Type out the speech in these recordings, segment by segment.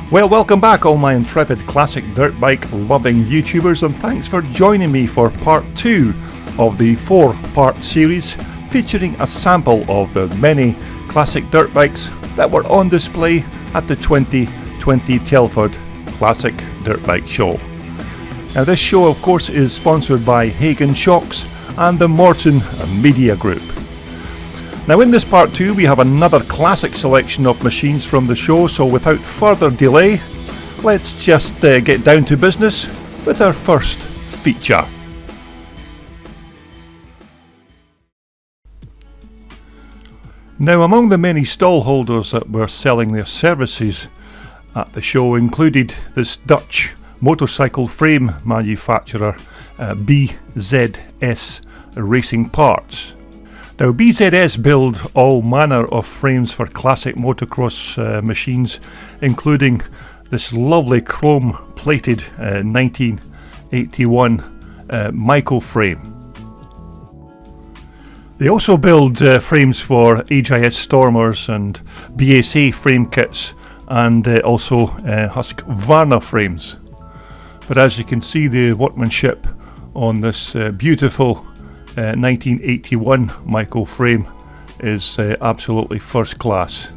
Well, welcome back all my intrepid classic dirt bike loving YouTubers, and thanks for joining me for part 2 of the 4-part series featuring a sample of the many classic dirt bikes that were on display at the 2020 Telford Classic Dirt Bike Show. Now this show of course is sponsored by Hagen Shocks and the Morton Media Group. Now in this part 2 we have another classic selection of machines from the show, so without further delay, let's just get down to business with our first feature. Now among the many stall holders that were selling their services at the show included this Dutch motorcycle frame manufacturer BZS Racing Parts. Now BZS build all manner of frames for classic motocross machines, including this lovely chrome plated 1981 Michael frame. They also build frames for HIS Stormers and BSA frame kits, and also Husqvarna frames. But as you can see, the workmanship on this beautiful 1981 Michael frame is absolutely first class.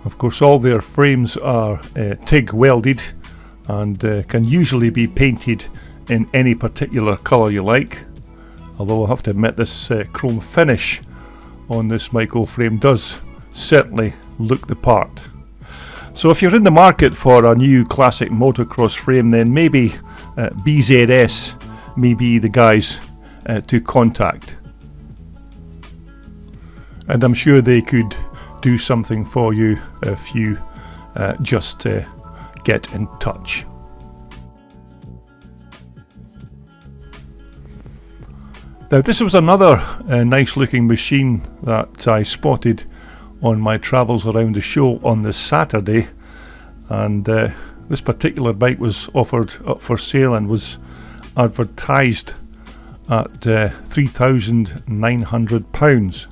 Of course, all their frames are TIG welded and can usually be painted in any particular colour you like, although I have to admit this chrome finish on this Michael frame does certainly look the part. So if you're in the market for a new classic motocross frame, then maybe BZS may be the guys to contact, and I'm sure they could do something for you if you just get in touch. Now this was another nice looking machine that I spotted on my travels around the show on this Saturday, and this particular bike was offered up for sale and was advertised at £3,900.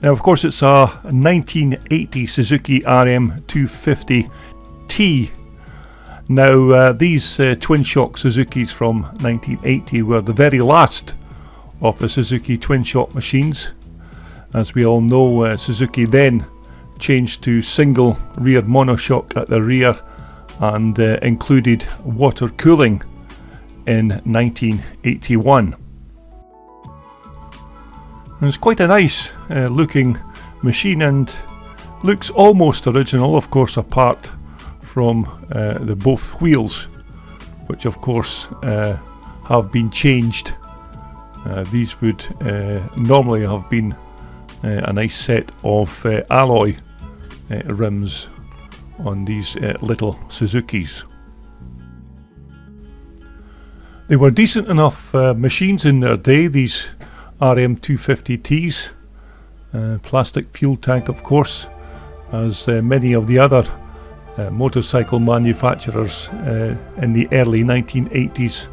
Now of course it's a 1980 Suzuki RM250T. Now these twin shock Suzukis from 1980 were the very last of the Suzuki twin shock machines. As we all know, Suzuki then changed to single rear monoshock at the rear and included water cooling in 1981. And it's quite a nice looking machine and looks almost original, of course, apart from the both wheels, which of course have been changed. These would normally have been a nice set of alloy rims on these little Suzukis. They were decent enough machines in their day, these RM250Ts. Plastic fuel tank, of course, as many of the other motorcycle manufacturers in the early 1980s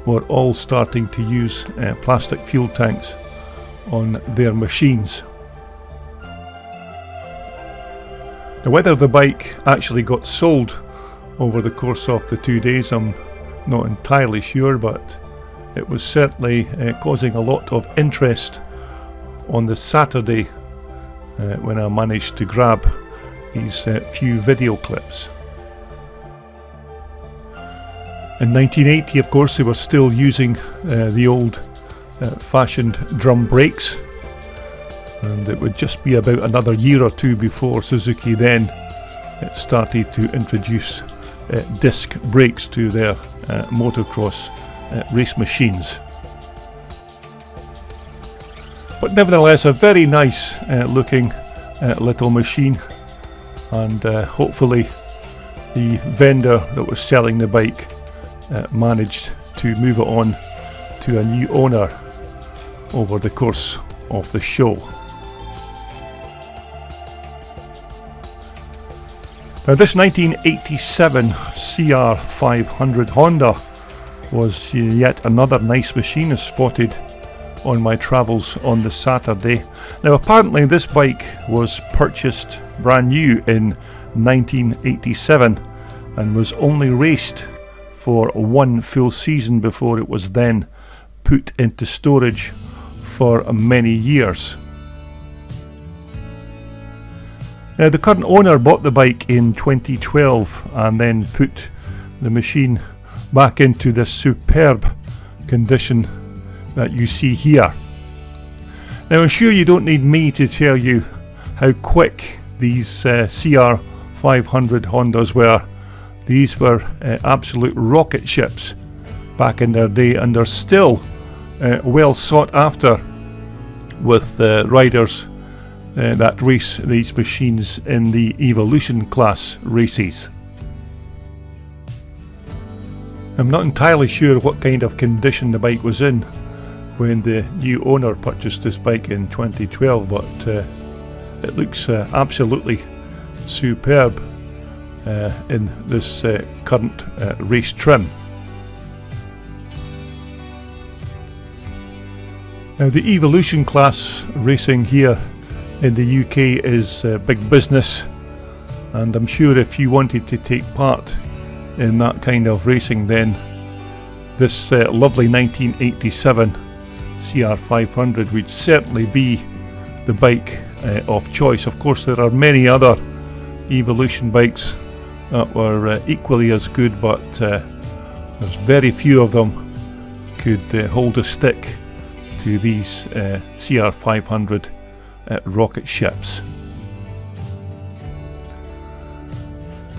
were all starting to use plastic fuel tanks on their machines. Now, whether the bike actually got sold over the course of the 2 days, I'm not entirely sure, but it was certainly causing a lot of interest on the Saturday when I managed to grab these few video clips. In 1980, of course, they were still using the old fashioned drum brakes, and it would just be about another year or two before Suzuki then started to introduce disc brakes to their motocross race machines. But nevertheless, a very nice looking little machine, and hopefully the vendor that was selling the bike managed to move it on to a new owner over the course of the show. Now this 1987 CR500 Honda was yet another nice machine as spotted on my travels on the Saturday. Now apparently this bike was purchased brand new in 1987 and was only raced for one full season before it was then put into storage for many years. Now, the current owner bought the bike in 2012 and then put the machine back into this superb condition that you see here. Now, I'm sure you don't need me to tell you how quick these CR500 Hondas were. These were absolute rocket ships back in their day, and they're still well sought after with riders that race these machines in the Evolution class races. I'm not entirely sure what kind of condition the bike was in when the new owner purchased this bike in 2012, but it looks absolutely superb in this current race trim. Now, the Evolution class racing here in the UK is big business, and I'm sure if you wanted to take part in that kind of racing, then this lovely 1987 CR500 would certainly be the bike of choice. Of course, there are many other Evolution bikes that were equally as good, but there's very few of them could hold a stick to these CR500 rocket ships.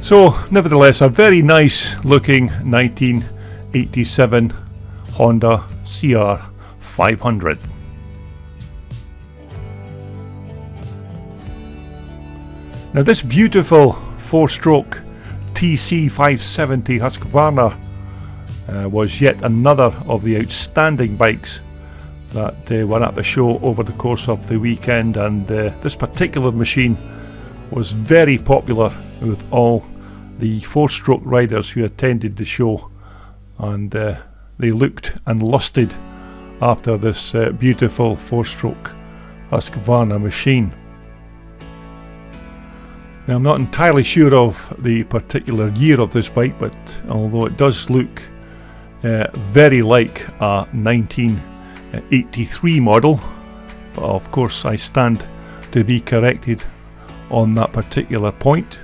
So, nevertheless, a very nice looking 1987 Honda CR500. Now, this beautiful 4-stroke TC 570 Husqvarna was yet another of the outstanding bikes that were at the show over the course of the weekend, and this particular machine was very popular with all the 4-stroke riders who attended the show, and they looked and lusted after this beautiful 4-stroke Husqvarna machine. Now, I'm not entirely sure of the particular year of this bike, but although it does look very like a 1983 model, but of course I stand to be corrected on that particular point.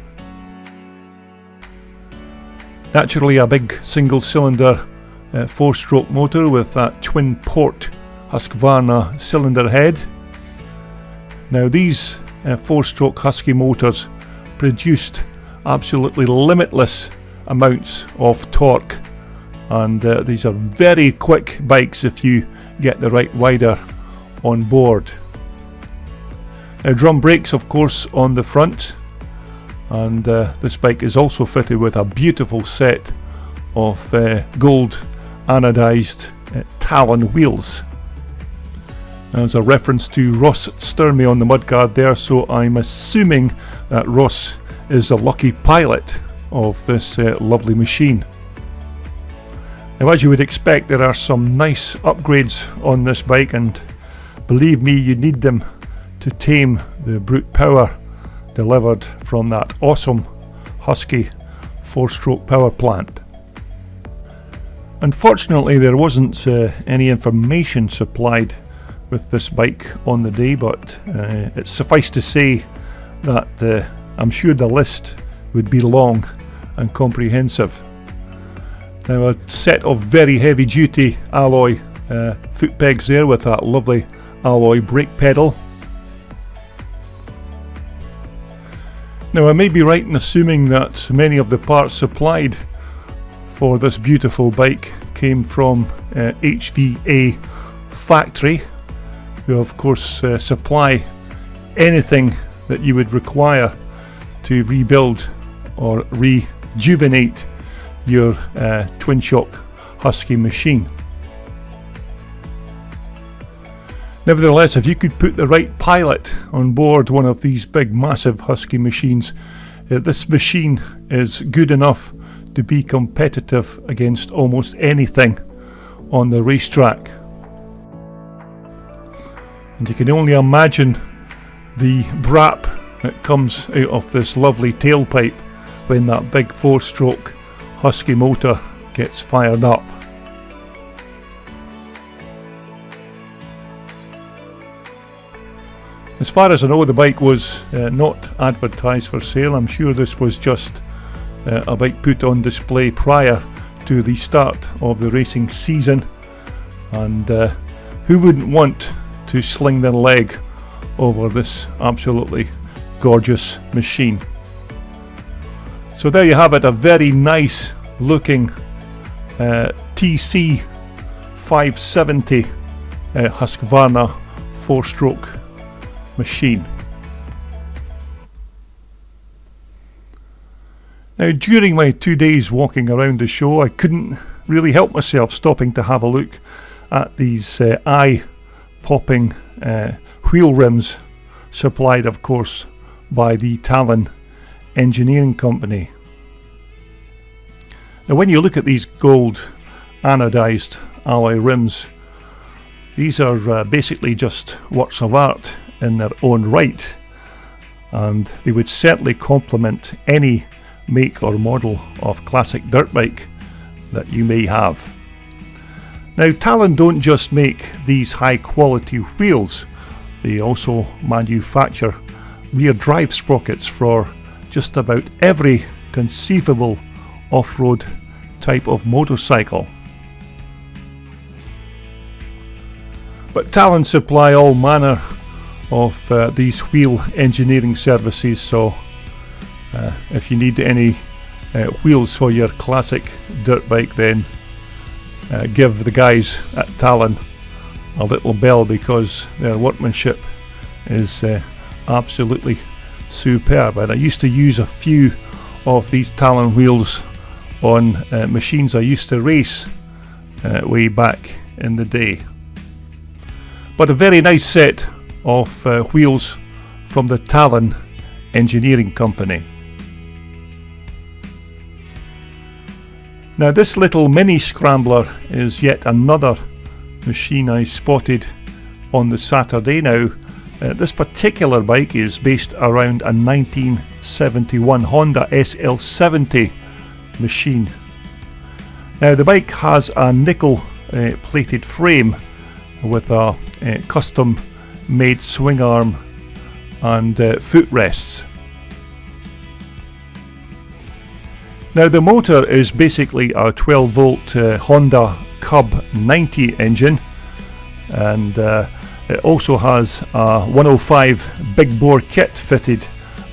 Naturally, a big single-cylinder 4-stroke motor with that twin-port Husqvarna cylinder head. Now, these 4-stroke Husky motors produced absolutely limitless amounts of torque, and these are very quick bikes if you get the right rider on board. Now, drum brakes, of course, on the front, and this bike is also fitted with a beautiful set of gold anodized Talon wheels. Now, there's a reference to Ross Sturmey on the mudguard there, so I'm assuming that Ross is the lucky pilot of this lovely machine. Now, as you would expect, there are some nice upgrades on this bike, and believe me, you need them to tame the brute power delivered from that awesome Husky 4-stroke power plant. Unfortunately, there wasn't any information supplied with this bike on the day, but it's suffice to say that I'm sure the list would be long and comprehensive. Now, a set of very heavy duty alloy foot pegs there with that lovely alloy brake pedal. Now, I may be right in assuming that many of the parts supplied for this beautiful bike came from HVA factory, who of course supply anything that you would require to rebuild or rejuvenate your twin shock Husky machine. Nevertheless, if you could put the right pilot on board one of these big massive Husky machines, this machine is good enough to be competitive against almost anything on the racetrack. And you can only imagine the brap that comes out of this lovely tailpipe when that big 4-stroke Husky motor gets fired up. As far as I know, the bike was not advertised for sale. I'm sure this was just a bike put on display prior to the start of the racing season, and who wouldn't want to sling their leg over this absolutely gorgeous machine. So there you have it, a very nice looking TC 570 Husqvarna 4-stroke machine. Now, during my 2 days walking around the show, I couldn't really help myself stopping to have a look at these eye-popping wheel rims, supplied of course by the Talon Engineering company. Now, when you look at these gold anodized alloy rims, these are basically just works of art in their own right, and they would certainly complement any make or model of classic dirt bike that you may have. Now, Talon don't just make these high quality wheels, they also manufacture rear drive sprockets for just about every conceivable off-road type of motorcycle. But Talon supply all manner of these wheel engineering services, so if you need any wheels for your classic dirt bike, then give the guys at Talon a little bell, because their workmanship is absolutely superb. And I used to use a few of these Talon wheels on machines I used to race way back in the day. But a very nice set of wheels from the Talon Engineering company. Now, this little mini scrambler is yet another machine I spotted on the Saturday. Now, this particular bike is based around a 1971 Honda SL70 machine. Now, the bike has a nickel plated frame with a custom made swing arm and footrests. Now, the motor is basically a 12 volt Honda Cub 90 engine, and it also has a 105 big bore kit fitted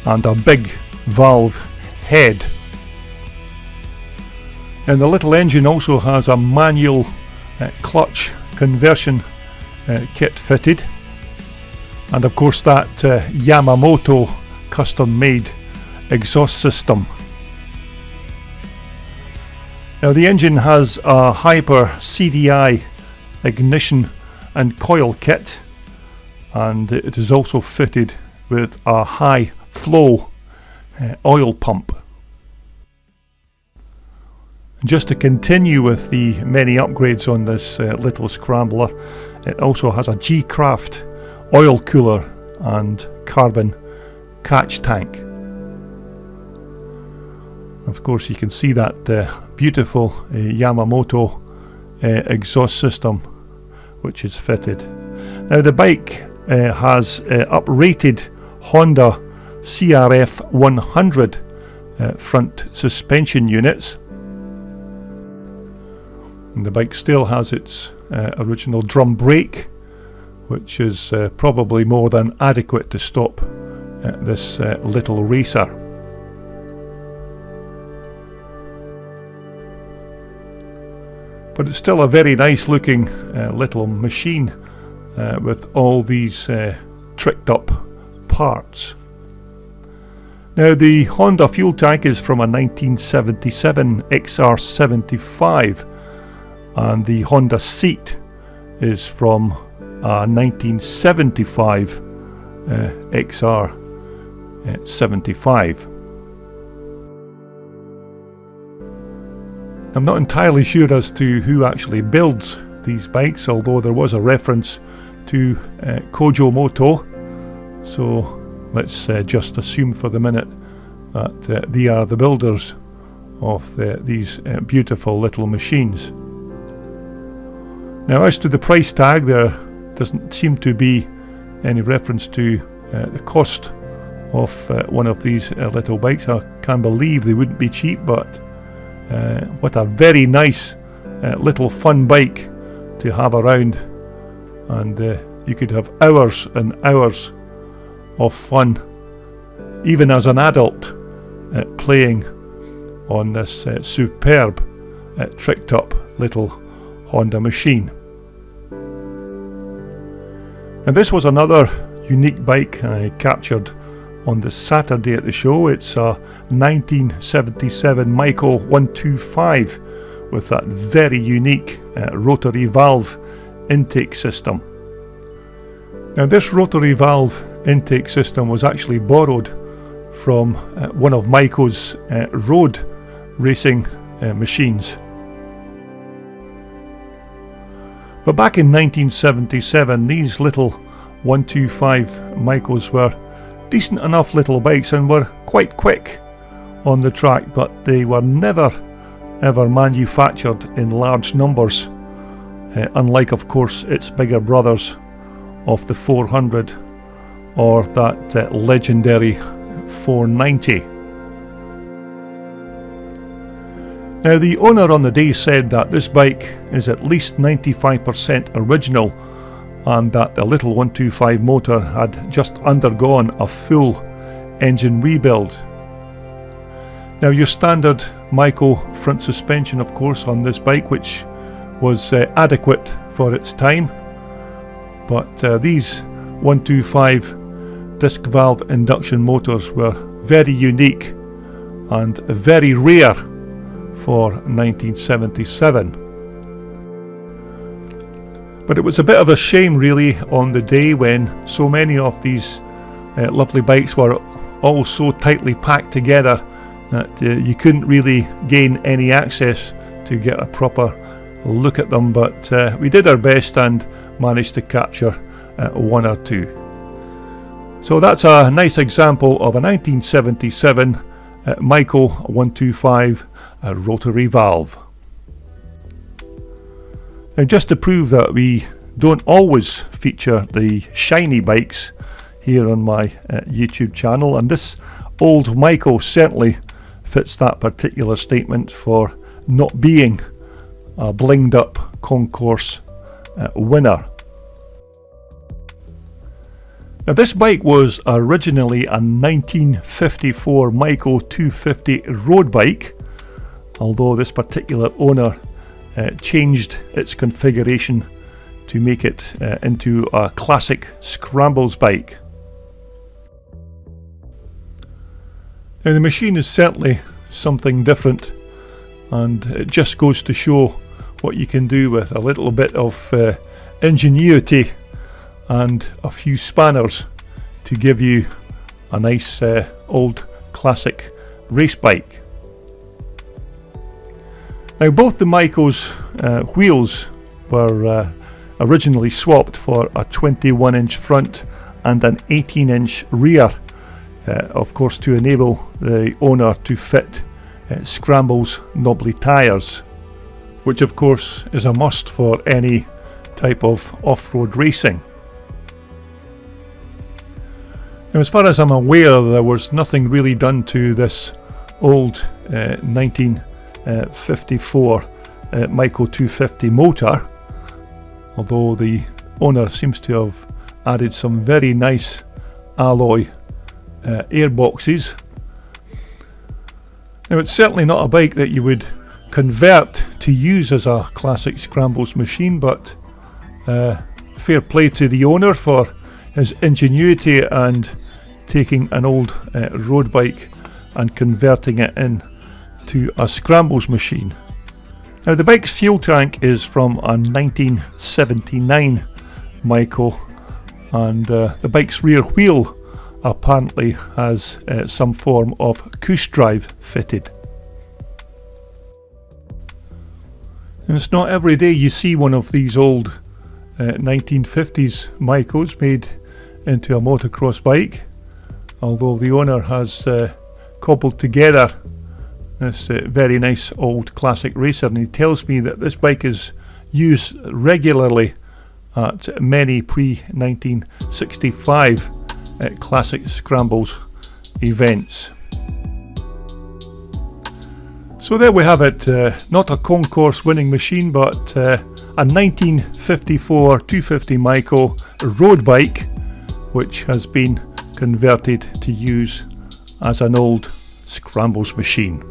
and a big valve head. And the little engine also has a manual clutch conversion kit fitted, and of course that Yamamoto custom made exhaust system. Now, the engine has a Hyper CDI ignition and coil kit, and it is also fitted with a high flow oil pump. Just to continue with the many upgrades on this little scrambler, it also has a G-Craft oil cooler and carbon catch tank. Of course, you can see that beautiful Yamamoto exhaust system which is fitted. Now, the bike has uprated Honda CRF 100 front suspension units. And the bike still has its original drum brake, which is probably more than adequate to stop this little racer. But it's still a very nice looking little machine with all these tricked up parts. Now, the Honda fuel tank is from a 1977 XR75, and the Honda seat is from a 1975 XR75. I'm not entirely sure as to who actually builds these bikes, although there was a reference to Kojo Moto, so let's just assume for the minute that they are the builders of these beautiful little machines. Now, as to the price tag, there doesn't seem to be any reference to the cost of one of these little bikes. I can't believe they wouldn't be cheap, but what a very nice little fun bike to have around, and you could have hours and hours of fun, even as an adult, playing on this superb tricked up little Honda machine. And this was another unique bike I captured on the Saturday at the show. It's a 1977 Michael 125 with that very unique rotary valve intake system. Now, this rotary valve intake system was actually borrowed from one of Michael's road racing machines. But back in 1977, these little 125 Michaels were decent enough little bikes and were quite quick on the track, but they were never ever manufactured in large numbers, unlike, of course, its bigger brothers of the 400 or that legendary 490. Now, the owner on the day said that this bike is at least 95% original, and that the little 125 motor had just undergone a full engine rebuild. Now, your standard Michael front suspension, of course, on this bike, which was adequate for its time, but these 125 disc valve induction motors were very unique and very rare for 1977. But it was a bit of a shame, really, on the day when so many of these lovely bikes were all so tightly packed together that you couldn't really gain any access to get a proper look at them, but we did our best and managed to capture one or two. So that's a nice example of a 1977 Michael 125 rotary valve. And just to prove that we don't always feature the shiny bikes here on my YouTube channel, and this old Michael certainly fits that particular statement for not being a blinged up concourse winner. Now, this bike was originally a 1954 Michael 250 road bike, although this particular owner changed its configuration to make it into a classic scrambles bike. Now, the machine is certainly something different, and it just goes to show what you can do with a little bit of ingenuity and a few spanners to give you a nice old classic race bike. Now, both the Michael's wheels were originally swapped for a 21-inch front and an 18-inch rear, of course, to enable the owner to fit Scramble's knobbly tyres, which of course is a must for any type of off-road racing. Now, as far as I'm aware, there was nothing really done to this old 1954 Michael 250 motor, although the owner seems to have added some very nice alloy airboxes. Now, it's certainly not a bike that you would convert to use as a classic scrambles machine, but fair play to the owner for his ingenuity and taking an old road bike and converting it into a scrambles machine. Now, the bike's fuel tank is from a 1979 Michael, and the bike's rear wheel apparently has some form of push drive fitted. And it's not every day you see one of these old 1950s Michaels made into a motocross bike, although the owner has cobbled together this very nice old classic racer, and he tells me that this bike is used regularly at many pre-1965 classic scrambles events. So there we have it, not a concourse winning machine, but a 1954 250 Micro road bike which has been converted to use as an old scrambles machine.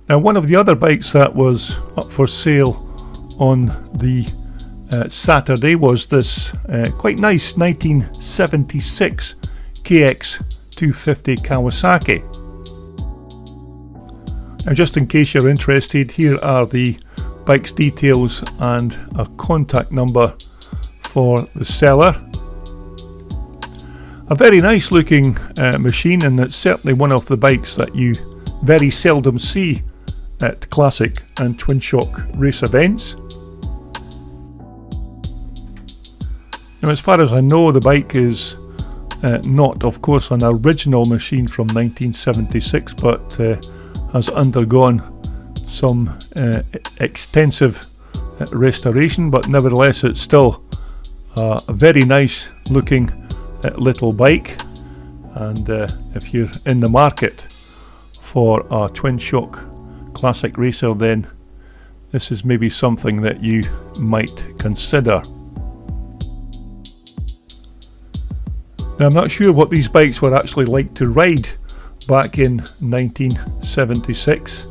Now, one of the other bikes that was up for sale on the Saturday was this quite nice 1976 KX250 Kawasaki. Now, just in case you're interested, here are the bike's details and a contact number for the seller. A very nice looking machine, and it's certainly one of the bikes that you very seldom see at classic and twin shock race events. Now, as far as I know, the bike is not, of course, an original machine from 1976, but has undergone some extensive restoration, but nevertheless it's still a very nice looking little bike. And if you're in the market for a twin shock classic racer, then this is maybe something that you might consider. Now, I'm not sure what these bikes were actually like to ride back in 1976,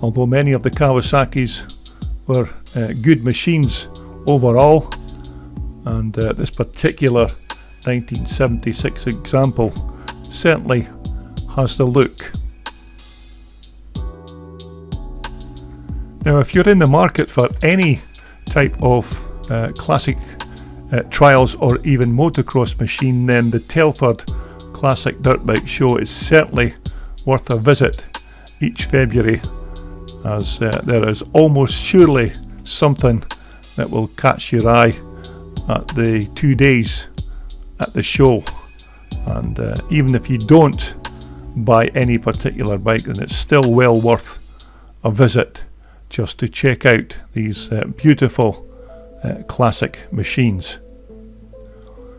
although many of the Kawasaki's were good machines overall, and this particular 1976 example certainly has the look. Now, if you're in the market for any type of classic trials or even motocross machine, then the Telford Classic Dirt Bike Show is certainly worth a visit each February, as there is almost surely something that will catch your eye at the 2 days at the show. And even if you don't buy any particular bike, then it's still well worth a visit just to check out these beautiful classic machines.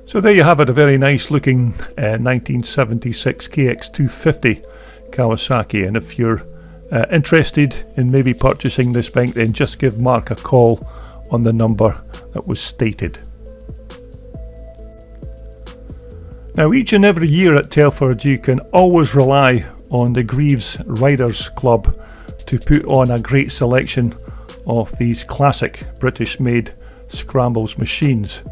So there you have it, a very nice looking 1976 KX250 Kawasaki, and if you're interested in maybe purchasing this bike, then just give Mark a call on the number that was stated. Now, each and every year at Telford you can always rely on the Greaves Riders Club to put on a great selection of these classic British made scrambles machines.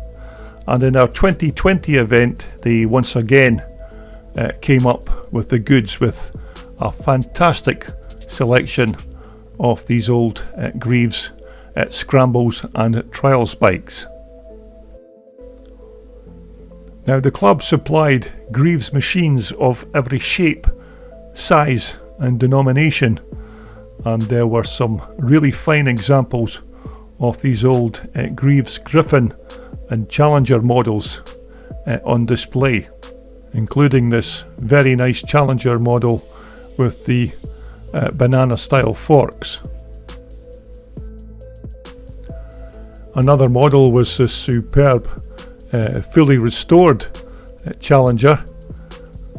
And in our 2020 event, they once again came up with the goods with a fantastic selection of these old Greaves scrambles and trials bikes. Now, the club supplied Greaves machines of every shape, size and denomination, and there were some really fine examples of these old Greaves Griffin and Challenger models on display, including this very nice Challenger model with the banana style forks. Another model was this superb fully restored Challenger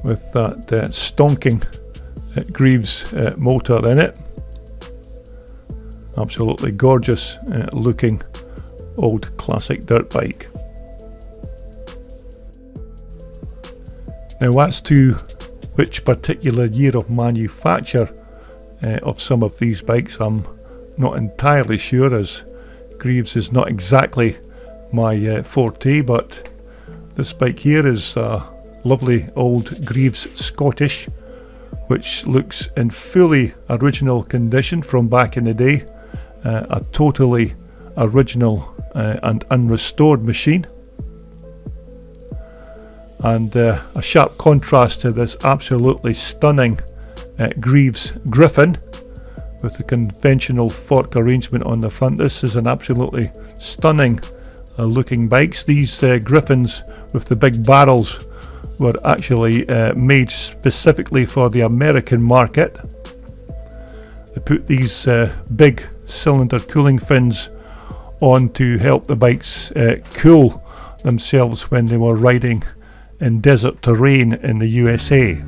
with that stonking Greaves motor in it. Absolutely gorgeous looking old classic dirt bike. Now, as to which particular year of manufacture of some of these bikes, I'm not entirely sure, as Greaves is not exactly my forte, but this bike here is a lovely old Greaves Scottish, which looks in fully original condition from back in the day, a totally original and unrestored machine, and a sharp contrast to this absolutely stunning Greaves Griffin with the conventional fork arrangement on the front. This is an absolutely stunning looking bikes. These Griffins with the big barrels were actually made specifically for the American market. They put these big cylinder cooling fins on to help the bikes cool themselves when they were riding in desert terrain in the USA.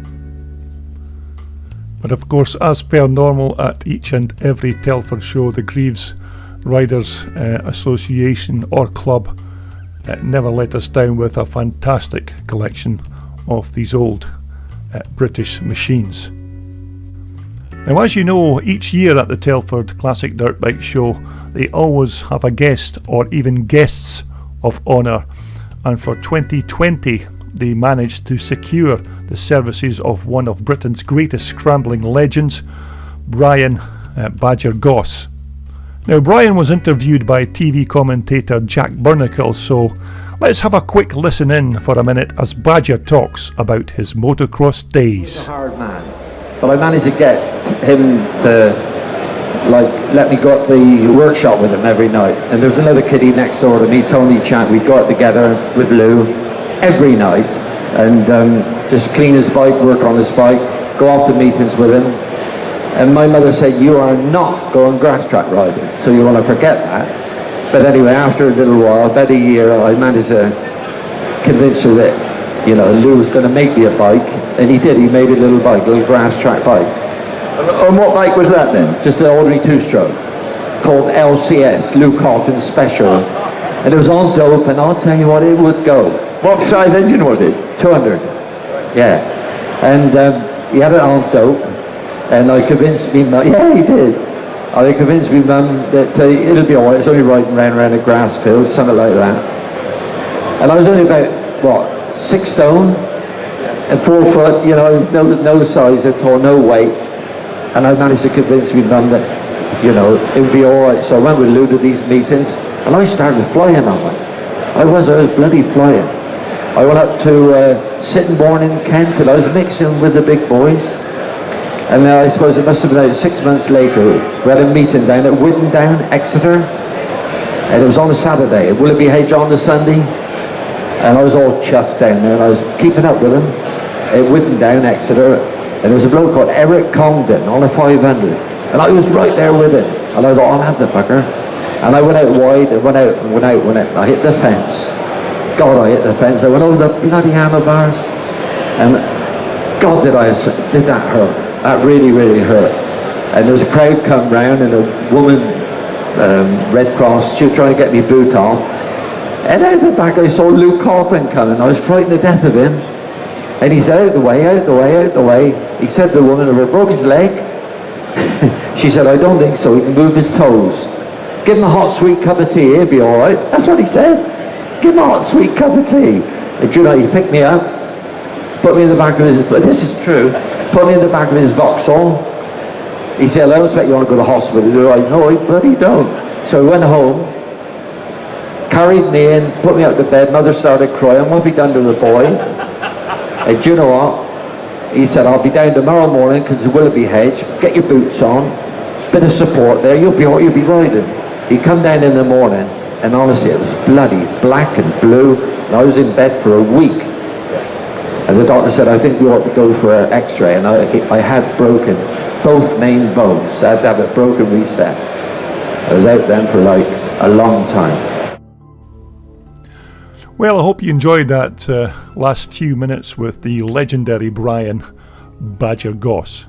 But of course, as per normal at each and every Telford show, the Greaves Riders Association or Club never let us down with a fantastic collection of these old British machines. Now, as you know, each year at the Telford Classic Dirt Bike Show, they always have a guest or even guests of honour, and for 2020 they managed to secure the services of one of Britain's greatest scrambling legends, Brian Badger Goss. Now, Brian was interviewed by TV commentator Jack Burnicle, so let's have a quick listen in for a minute as Badger talks about his motocross days. He's a hard man, but I managed to get him to let me go up the workshop with him every night. And there's another kiddie next door to me, Tony Chant. We'd go out together with Lou every night and just clean his bike, work on his bike, go off to meetings with him. And my mother said, you are not going grass track riding, so you want to forget that. But anyway, after a little while, about a year, I managed to convince her that, you know, Lou was going to make me a bike, and he did. He made a little bike, a little grass track bike. And what bike was that then? Just an ordinary two-stroke called LCS, Lou Coffin Special. And it was on dope, and I'll tell you what, it would go. What size engine was it? 200, yeah. And he had it on dope, and I convinced me mum, yeah, he did. I convinced me mum that it'll be all right, it's only riding around a grass field, something like that. And I was only about, what, 6 stone and 4 foot, you know, there's no size at all, no weight. And I managed to convince me mum that, you know, it would be all right. So I went with Lou to these meetings, and I started flying on it. I was bloody flying. I went up to Sittingbourne in Kent, and I was mixing with the big boys. And I suppose it must have been about 6 months later, we had a meeting down at Whittendown, Exeter, and it was on a Saturday. Will it be Hedge on the Sunday? And I was all chuffed down there, and I was keeping up with him at Whittendown, Exeter. And there was a bloke called Eric Congdon on a 500, and I was right there with him. And I thought, I'll have the bugger. And I went out wide, and went out. I hit the fence. God, I hit the fence. I went over the bloody handlebars, and God, did that hurt? That really, really hurt. And there was a crowd come round, and a woman, Red Cross, she was trying to get me boot off. And out the back, I saw Lou Coffin coming. I was frightened to death of him. And he said, out the way, out the way, out the way. He said to the woman, if he broke his leg, she said, I don't think so, he can move his toes. Give him a hot, sweet cup of tea, he'll be all right. That's what he said. Give him a hot, sweet cup of tea. And you know, he picked me up, put me in the back of his, this is true, put me in the back of his Vauxhall. He said, I don't expect you want to go to hospital. Do I? No, I bloody don't. So he went home, carried me in, put me out to bed. Mother started crying. What have you done to the boy? And do you know what? He said, I'll be down tomorrow morning because it's Willoughby Hedge. Get your boots on, bit of support there. You'll be riding. He come down in the morning, and honestly, it was bloody black and blue. And I was in bed for a week. And the doctor said, I think we ought to go for an X-ray. And I had broken both main bones. I had to have a broken reset. I was out then for like a long time. Well, I hope you enjoyed that last few minutes with the legendary Brian Badger Goss.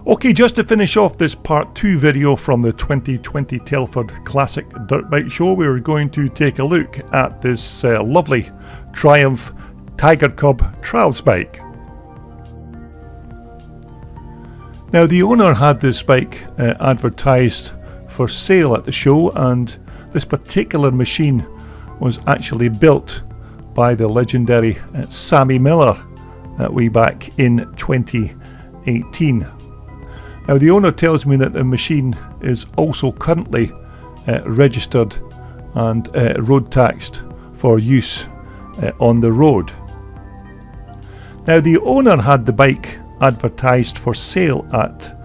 Okay, just to finish off this part 2 video from the 2020 Telford Classic Dirt Bike Show, we're going to take a look at this lovely Triumph Tiger Cub trials bike. Now, the owner had this bike advertised for sale at the show, and this particular machine was actually built by the legendary Sammy Miller way back in 2018. Now, the owner tells me that the machine is also currently registered and road taxed for use on the road. Now, the owner had the bike advertised for sale at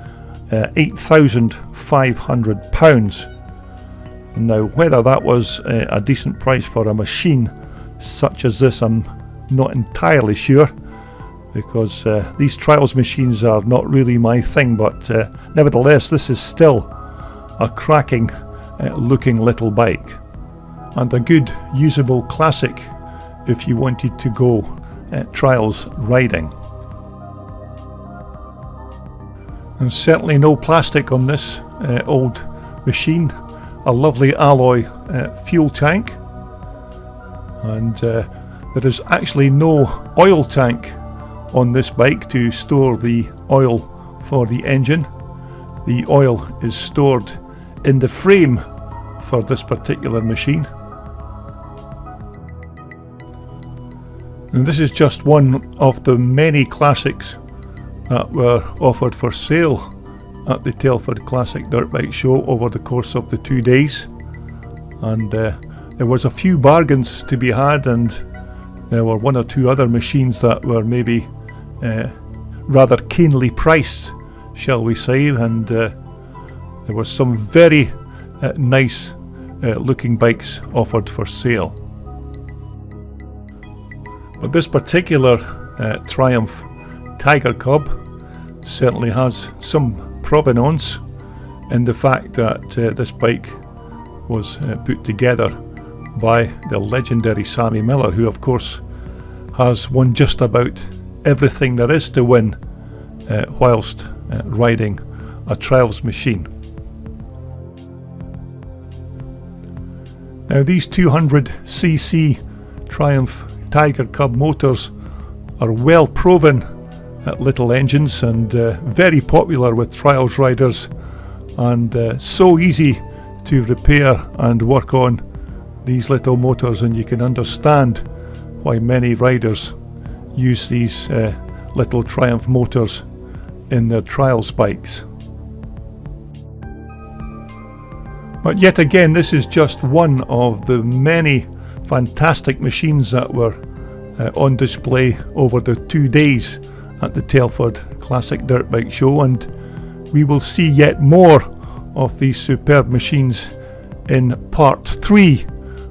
£8,500. Now, whether that was a decent price for a machine such as this, I'm not entirely sure, because these trials machines are not really my thing, but nevertheless this is still a cracking looking little bike, and a good usable classic if you wanted to go trials riding. And certainly no plastic on this old machine. A lovely alloy fuel tank, and there is actually no oil tank on this bike to store the oil for the engine. The oil is stored in the frame for this particular machine. And this is just one of the many classics that were offered for sale at the Telford Classic Dirt Bike Show over the course of the 2 days, and there was a few bargains to be had, and there were one or two other machines that were maybe rather keenly priced, shall we say, and there were some very nice looking bikes offered for sale. But this particular Triumph Tiger Cub certainly has some provenance in the fact that this bike was put together by the legendary Sammy Miller, who of course has won just about everything there is to win whilst riding a trials machine. Now these 200cc Triumph Tiger Cub motors are well proven little engines, and very popular with trials riders, and so easy to repair and work on these little motors, and you can understand why many riders use these little Triumph motors in their trials bikes. But yet again, this is just one of the many fantastic machines that were on display over the 2 days at the Telford Classic Dirt Bike Show, and we will see yet more of these superb machines in part 3,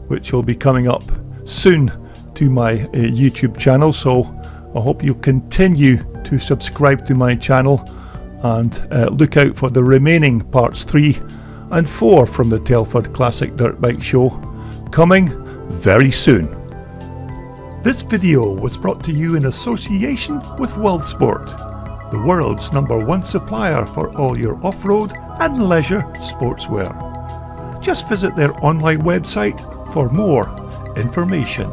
which will be coming up soon to my YouTube channel. So I hope you continue to subscribe to my channel and look out for the remaining parts 3 and 4 from the Telford Classic Dirt Bike Show coming very soon. This video was brought to you in association with WorldSport, the world's #1 supplier for all your off-road and leisure sportswear. Just visit their online website for more information.